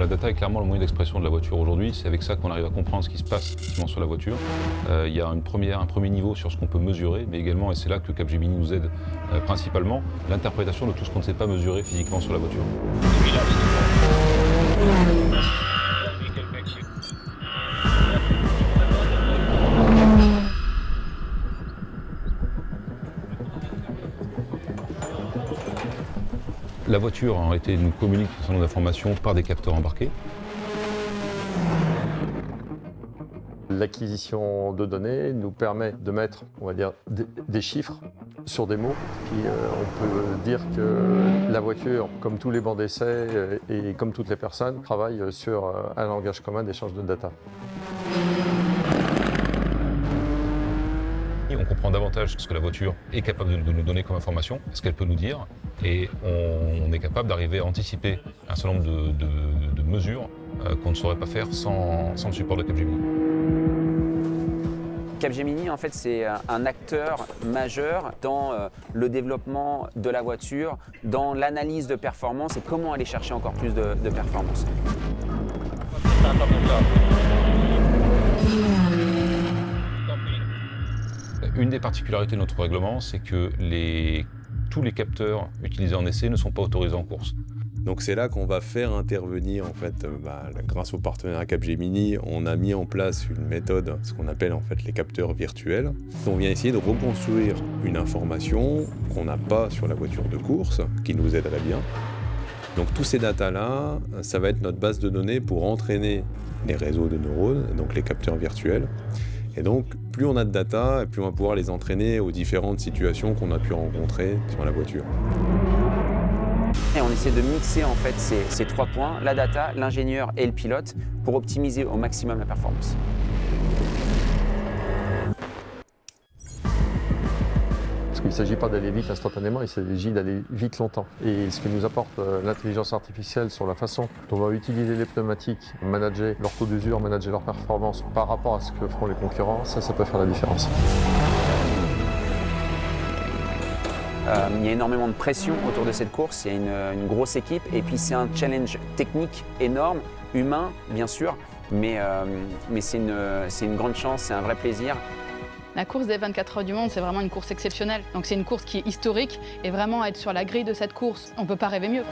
La data est clairement le moyen d'expression de la voiture aujourd'hui. C'est avec ça qu'on arrive à comprendre ce qui se passe sur la voiture. Il y a un premier niveau sur ce qu'on peut mesurer, mais également, et c'est là que Capgemini nous aide principalement, l'interprétation de tout ce qu'on ne sait pas mesurer physiquement sur la voiture. La voiture, en réalité, nous communique un certain nombre d'informations par des capteurs embarqués. L'acquisition de données nous permet de mettre, on va dire, des chiffres sur des mots. Puis on peut dire que la voiture, comme tous les bancs d'essai et comme toutes les personnes, travaille sur un langage commun d'échange de data. On comprend davantage ce que la voiture est capable de nous donner comme information, ce qu'elle peut nous dire, et on est capable d'arriver à anticiper un certain nombre de mesures qu'on ne saurait pas faire sans le support de Capgemini. Capgemini, en fait, c'est un acteur majeur dans le développement de la voiture, dans l'analyse de performance et comment aller chercher encore plus de performance. Une des particularités de notre règlement, c'est que tous les capteurs utilisés en essai ne sont pas autorisés en course. Donc c'est là qu'on va faire intervenir, en fait, grâce au partenariat Capgemini, on a mis en place une méthode, ce qu'on appelle en fait les capteurs virtuels. On vient essayer de reconstruire une information qu'on n'a pas sur la voiture de course, qui nous aiderait bien. Donc tous ces datas-là, ça va être notre base de données pour entraîner les réseaux de neurones, donc les capteurs virtuels. Et donc, plus on a de data, plus on va pouvoir les entraîner aux différentes situations qu'on a pu rencontrer sur la voiture. Et on essaie de mixer en fait ces trois points, la data, l'ingénieur et le pilote, pour optimiser au maximum la performance. Parce qu'il ne s'agit pas d'aller vite instantanément, il s'agit d'aller vite longtemps. Et ce que nous apporte l'intelligence artificielle sur la façon dont on va utiliser les pneumatiques, manager leur taux d'usure, manager leur performance par rapport à ce que feront les concurrents, ça peut faire la différence. Il y a énormément de pression autour de cette course, il y a une grosse équipe et puis c'est un challenge technique énorme, humain bien sûr, mais c'est une grande chance, c'est un vrai plaisir. La course des 24 heures du monde, c'est vraiment une course exceptionnelle. Donc c'est une course qui est historique et vraiment être sur la grille de cette course, on ne peut pas rêver mieux.